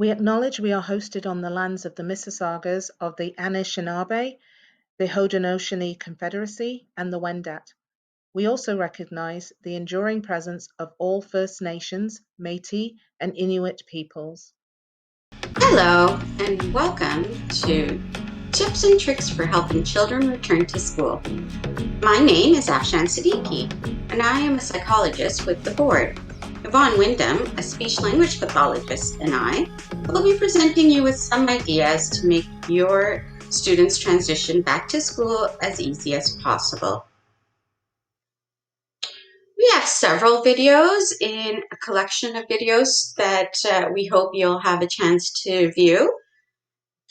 We acknowledge we are hosted on the lands of the Mississaugas of the Anishinaabe, the Haudenosaunee Confederacy, and the Wendat. We also recognize the enduring presence of all First Nations, Métis, and Inuit peoples. Hello, and welcome to Tips and Tricks for Helping Children Return to School. My name is Afshan Siddiqui, and I am a psychologist with the board. Yvonne Wyndham, a speech-language pathologist, and I will be presenting you with some ideas to make your students' transition back to school as easy as possible. We have several videos in a collection of videos that we hope you'll have a chance to view.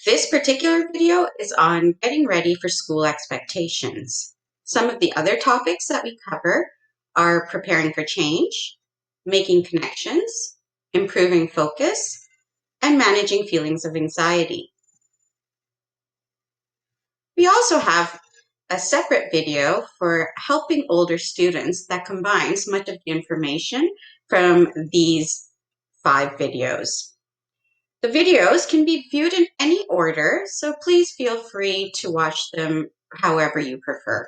This particular video is on getting ready for school expectations. Some of the other topics that we cover are preparing for change, making connections, improving focus, and managing feelings of anxiety. We also have a separate video for helping older students that combines much of the information from these 5 videos. The videos can be viewed in any order, so please feel free to watch them however you prefer.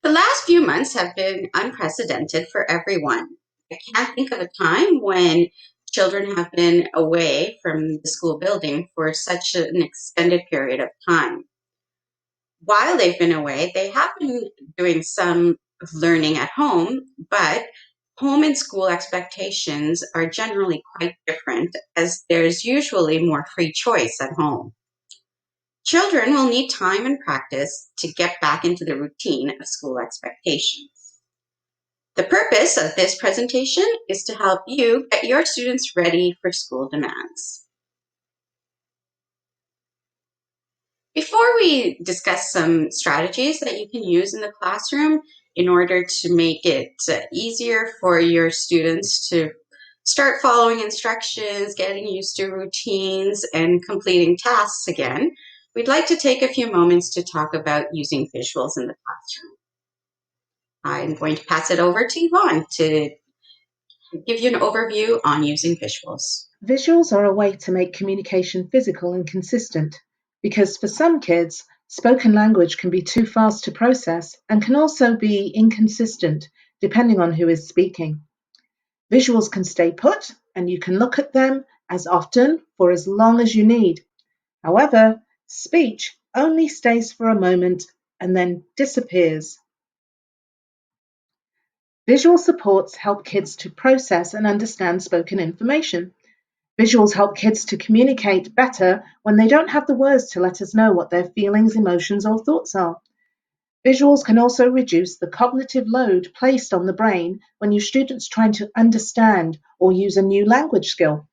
The last few months have been unprecedented for everyone. I can't think of a time when children have been away from the school building for such an extended period of time. While they've been away, they have been doing some learning at home, but home and school expectations are generally quite different, as there's usually more free choice at home. Children will need time and practice to get back into the routine of school expectations. The purpose of this presentation is to help you get your students ready for school demands. Before we discuss some strategies that you can use in the classroom in order to make it easier for your students to start following instructions, getting used to routines, and completing tasks again, we'd like to take a few moments to talk about using visuals in the classroom. I'm going to pass it over to Yvonne to give you an overview on using visuals. Visuals are a way to make communication physical and consistent, because for some kids, spoken language can be too fast to process and can also be inconsistent depending on who is speaking. Visuals can stay put, and you can look at them as often for as long as you need. However, speech only stays for a moment and then disappears. Visual supports help kids to process and understand spoken information. Visuals help kids to communicate better when they don't have the words to let us know what their feelings, emotions, or thoughts are. Visuals can also reduce the cognitive load placed on the brain when your student's trying to understand or use a new language skill.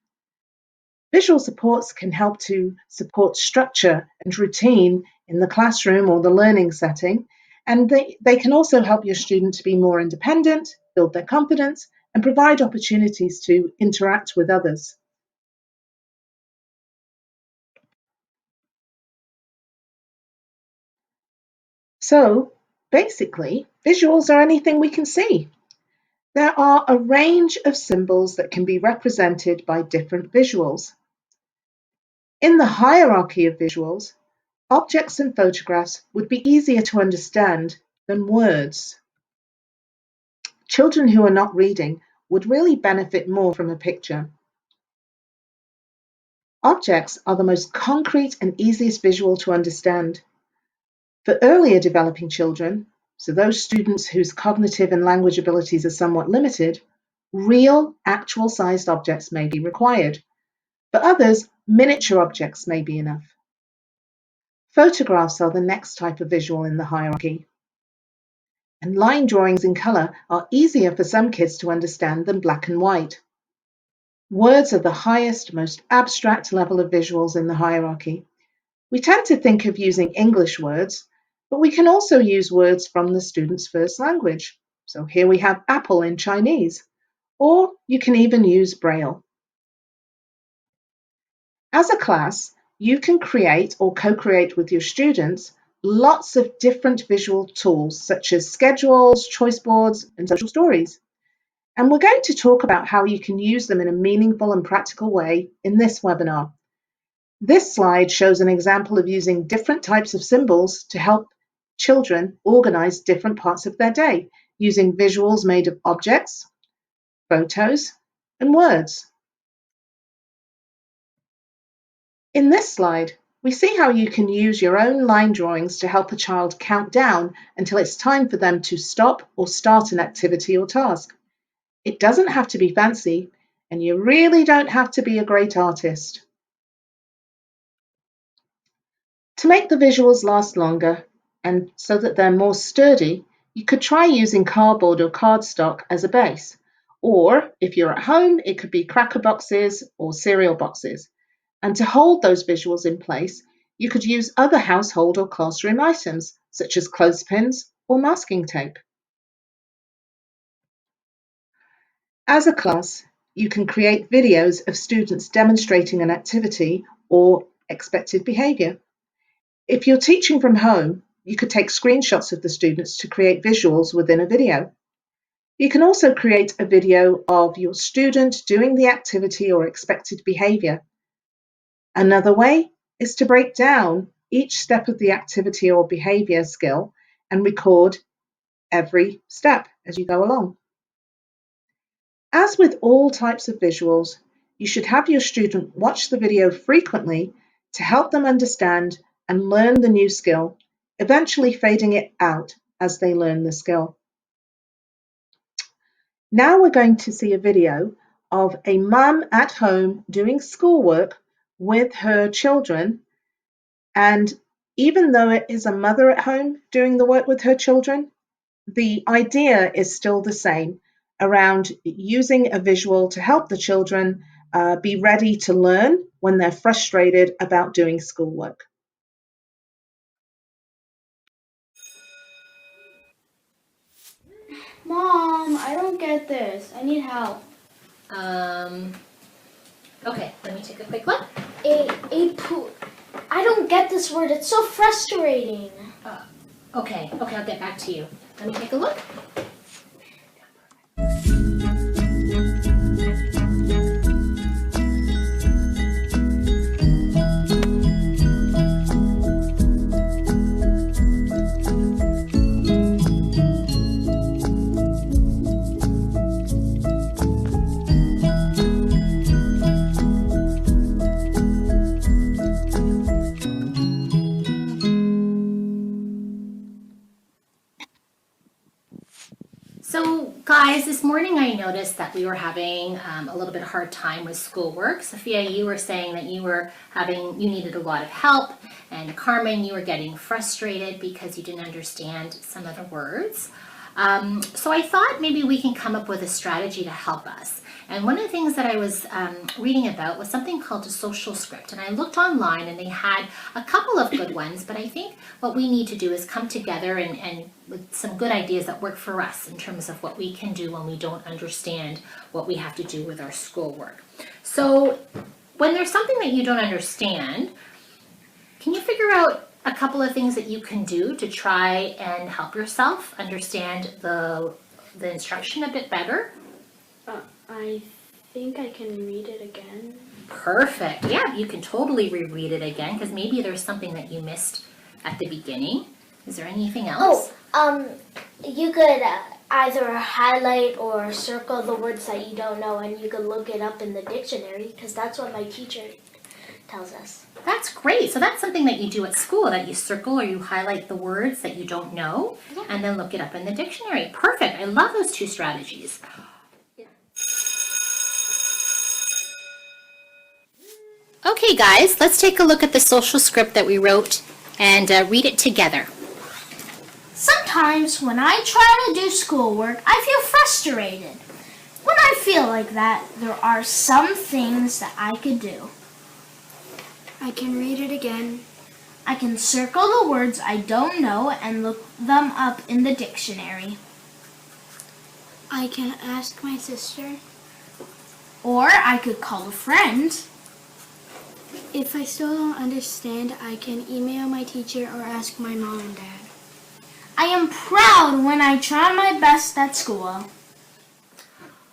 Visual supports can help to support structure and routine in the classroom or the learning setting, and they can also help your student to be more independent, build their confidence, and provide opportunities to interact with others. So basically, visuals are anything we can see. There are a range of symbols that can be represented by different visuals. In the hierarchy of visuals, objects and photographs would be easier to understand than words. Children who are not reading would really benefit more from a picture. Objects are the most concrete and easiest visual to understand. For earlier developing children, so those students whose cognitive and language abilities are somewhat limited, real, actual-sized objects may be required. For others, miniature objects may be enough. Photographs are the next type of visual in the hierarchy. And line drawings in color are easier for some kids to understand than black and white. Words are the highest, most abstract level of visuals in the hierarchy. We tend to think of using English words, but we can also use words from the student's first language. So here we have apple in Chinese, or you can even use Braille. As a class, you can create or co-create with your students lots of different visual tools, such as schedules, choice boards, and social stories. And we're going to talk about how you can use them in a meaningful and practical way in this webinar. This slide shows an example of using different types of symbols to help children organize different parts of their day using visuals made of objects, photos, and words. In this slide, we see how you can use your own line drawings to help a child count down until it's time for them to stop or start an activity or task. It doesn't have to be fancy, and you really don't have to be a great artist. To make the visuals last longer and so that they're more sturdy, you could try using cardboard or cardstock as a base. Or if you're at home, it could be cracker boxes or cereal boxes. And to hold those visuals in place, you could use other household or classroom items, such as clothespins or masking tape. As a class, you can create videos of students demonstrating an activity or expected behaviour. If you're teaching from home, you could take screenshots of the students to create visuals within a video. You can also create a video of your student doing the activity or expected behaviour. Another way is to break down each step of the activity or behaviour skill and record every step as you go along. As with all types of visuals, you should have your student watch the video frequently to help them understand and learn the new skill, eventually fading it out as they learn the skill. Now we're going to see a video of a mum at home doing schoolwork with her children. And even though it is a mother at home doing the work with her children, the idea is still the same around using a visual to help the children be ready to learn when they're frustrated about doing schoolwork. Mom, I don't get this. I need help. Okay, let me take a quick look. I don't get this word. It's so frustrating. Okay, I'll get back to you. Let me take a look. So guys, this morning I noticed that we were having a little bit hard time with schoolwork. Sophia, you were saying that you needed a lot of help, and Carmen, you were getting frustrated because you didn't understand some of the words. So I thought maybe we can come up with a strategy to help us. And one of the things that I was reading about was something called a social script. And I looked online and they had a couple of good ones, but I think what we need to do is come together and with some good ideas that work for us in terms of what we can do when we don't understand what we have to do with our schoolwork. So when there's something that you don't understand, can you figure out a couple of things that you can do to try and help yourself understand the instruction a bit better? I think I can read it again. Perfect. Yeah, you can totally reread it again because maybe there's something that you missed at the beginning. Is there anything else? You could either highlight or circle the words that you don't know, and you could look it up in the dictionary because that's what my teacher tells us. That's great. So that's something that you do at school, that you circle or you highlight the words that you don't know and then look it up in the dictionary. Perfect. I love those two strategies. Okay, guys, let's take a look at the social script that we wrote and read it together. Sometimes when I try to do schoolwork, I feel frustrated. When I feel like that, there are some things that I could do. I can read it again. I can circle the words I don't know and look them up in the dictionary. I can ask my sister. Or I could call a friend. If I still don't understand, I can email my teacher or ask my mom and dad. I am proud when I try my best at school.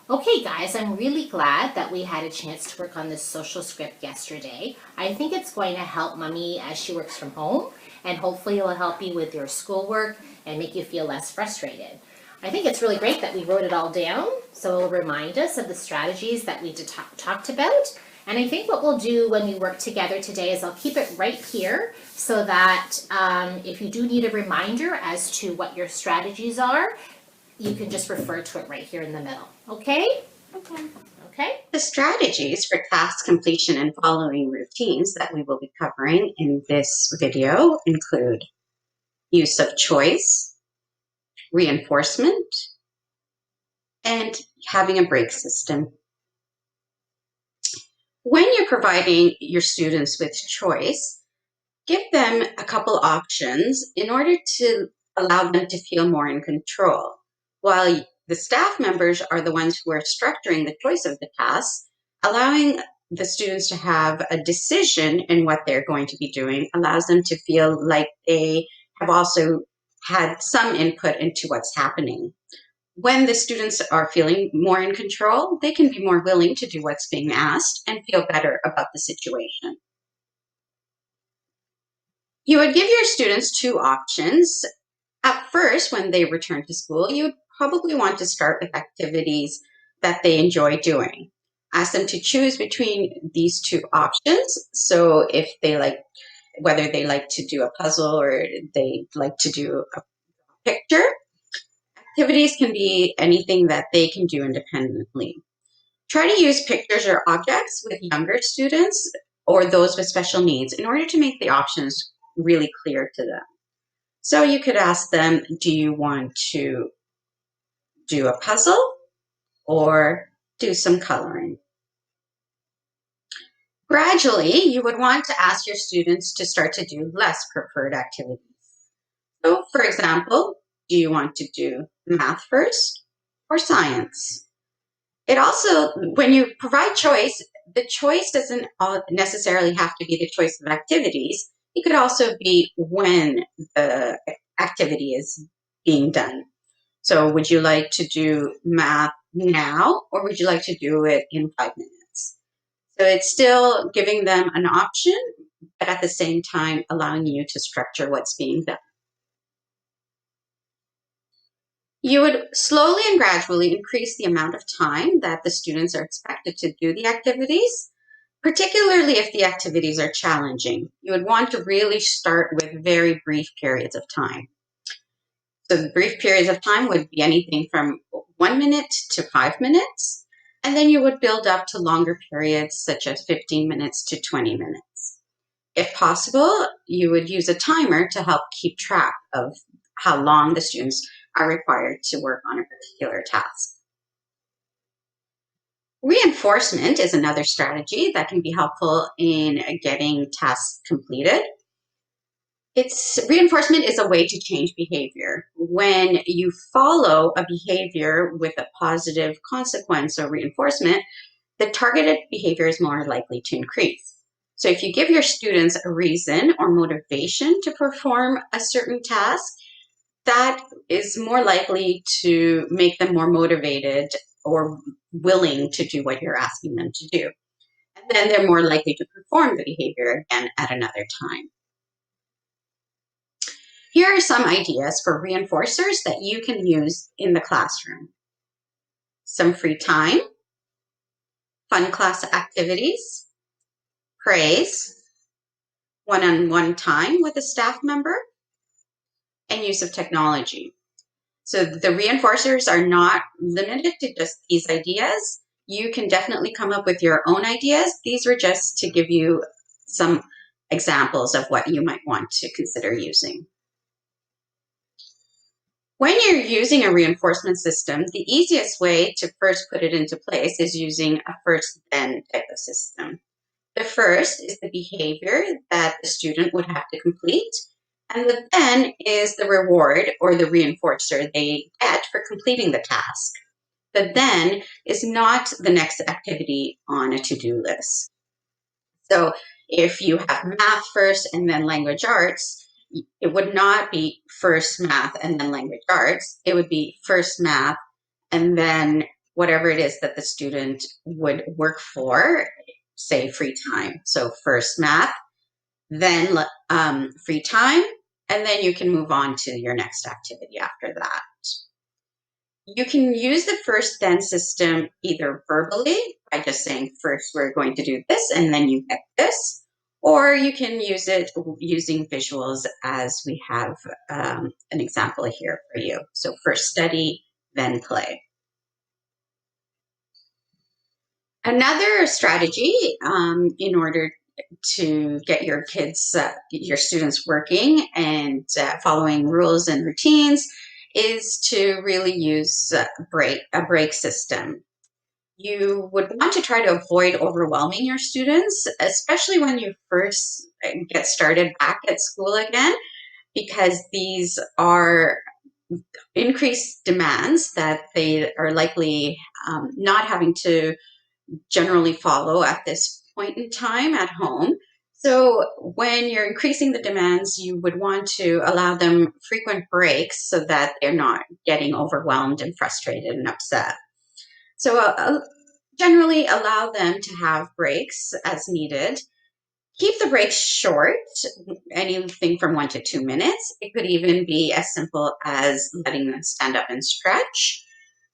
Okay, guys, I'm really glad that we had a chance to work on this social script yesterday. I think it's going to help Mommy as she works from home, and hopefully it'll help you with your schoolwork and make you feel less frustrated. I think it's really great that we wrote it all down, so it'll remind us of the strategies that we talked about. And I think what we'll do when we work together today is I'll keep it right here so that if you do need a reminder as to what your strategies are, you can just refer to it right here in the middle. Okay? Okay? The strategies for task completion and following routines that we will be covering in this video include use of choice, reinforcement, and having a break system. When you're providing your students with choice, give them a couple options in order to allow them to feel more in control. While the staff members are the ones who are structuring the choice of the tasks, allowing the students to have a decision in what they're going to be doing allows them to feel like they have also had some input into what's happening. When the students are feeling more in control, they can be more willing to do what's being asked and feel better about the situation. You would give your students two options. At first, when they return to school, you would probably want to start with activities that they enjoy doing. Ask them to choose between these two options. So if they like, whether they like to do a puzzle or they like to do a picture, activities can be anything that they can do independently. Try to use pictures or objects with younger students or those with special needs in order to make the options really clear to them. So you could ask them, do you want to do a puzzle or do some coloring? Gradually, you would want to ask your students to start to do less preferred activities. So, for example, do you want to do math first or science? It also, when you provide choice, the choice doesn't necessarily have to be the choice of activities. It could also be when the activity is being done. So would you like to do math now, or would you like to do it in 5 minutes? So it's still giving them an option, but at the same time allowing you to structure what's being done. You would slowly and gradually increase the amount of time that the students are expected to do the activities, particularly if the activities are challenging. You would want to really start with very brief periods of time. So the brief periods of time would be anything from 1 minute to 5 minutes, and then you would build up to longer periods such as 15 minutes to 20 minutes. If possible, you would use a timer to help keep track of how long the students are required to work on a particular task. Reinforcement is another strategy that can be helpful in getting tasks completed. Reinforcement is a way to change behavior. When you follow a behavior with a positive consequence or reinforcement, the targeted behavior is more likely to increase. So if you give your students a reason or motivation to perform a certain task, that is more likely to make them more motivated or willing to do what you're asking them to do. And then they're more likely to perform the behavior again at another time. Here are some ideas for reinforcers that you can use in the classroom. Some free time, fun class activities, praise, one-on-one time with a staff member, and use of technology. So the reinforcers are not limited to just these ideas. You can definitely come up with your own ideas. These were just to give you some examples of what you might want to consider using. When you're using a reinforcement system, the easiest way to first put it into place is using a first-then type of system. The first is the behavior that the student would have to complete, and the then is the reward or the reinforcer they get for completing the task. The then is not the next activity on a to-do list. So if you have math first and then language arts, it would not be first math and then language arts. It would be first math and then whatever it is that the student would work for, say free time. So first math, then free time, and then you can move on to your next activity after that. You can use the first then system either verbally by just saying, first we're going to do this and then you get this, or you can use it using visuals as we have an example here for you. So first study, then play. Another strategy in order to get your kids, your students working and following rules and routines is to really use a break system. You would want to try to avoid overwhelming your students, especially when you first get started back at school again, because these are increased demands that they are likely not having to generally follow at this point in time at home. So when you're increasing the demands, you would want to allow them frequent breaks so that they're not getting overwhelmed and frustrated and upset. So generally allow them to have breaks as needed. Keep the breaks short, anything from 1 to 2 minutes. It could even be as simple as letting them stand up and stretch,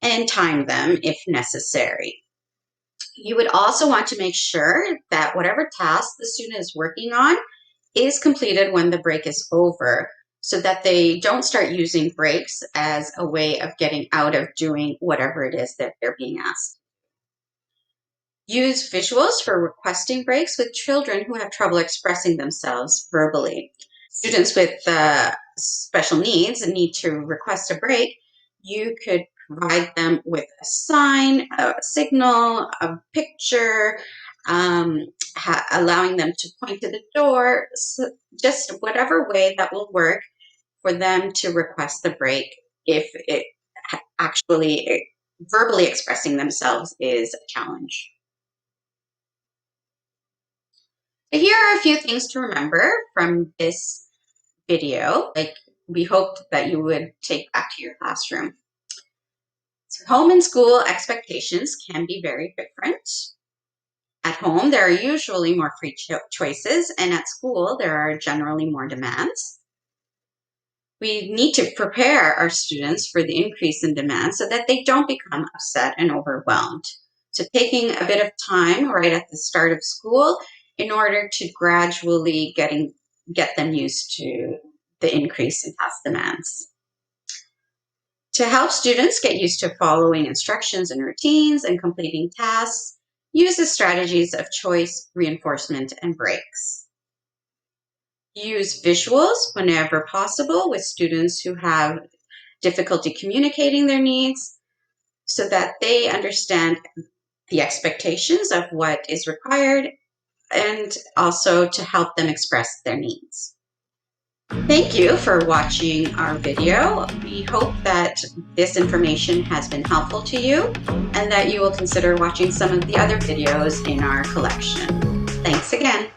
and time them if necessary. You would also want to make sure that whatever task the student is working on is completed when the break is over, so that they don't start using breaks as a way of getting out of doing whatever it is that they're being asked. Use visuals for requesting breaks with children who have trouble expressing themselves verbally. Students with special needs need to request a break. You could provide them with a sign, a signal, a picture, allowing them to point to the door, so just whatever way that will work for them to request the break if it actually verbally expressing themselves is a challenge. So here are a few things to remember from this video, like we hoped that you would take back to your classroom. So home and school expectations can be very different. At home, there are usually more free choices, and at school, there are generally more demands. We need to prepare our students for the increase in demand so that they don't become upset and overwhelmed. So taking a bit of time right at the start of school in order to gradually get them used to the increase in task demands. To help students get used to following instructions and routines and completing tasks, use the strategies of choice, reinforcement, and breaks. Use visuals whenever possible with students who have difficulty communicating their needs so that they understand the expectations of what is required and also to help them express their needs. Thank you for watching our video. We hope that this information has been helpful to you and that you will consider watching some of the other videos in our collection. Thanks again.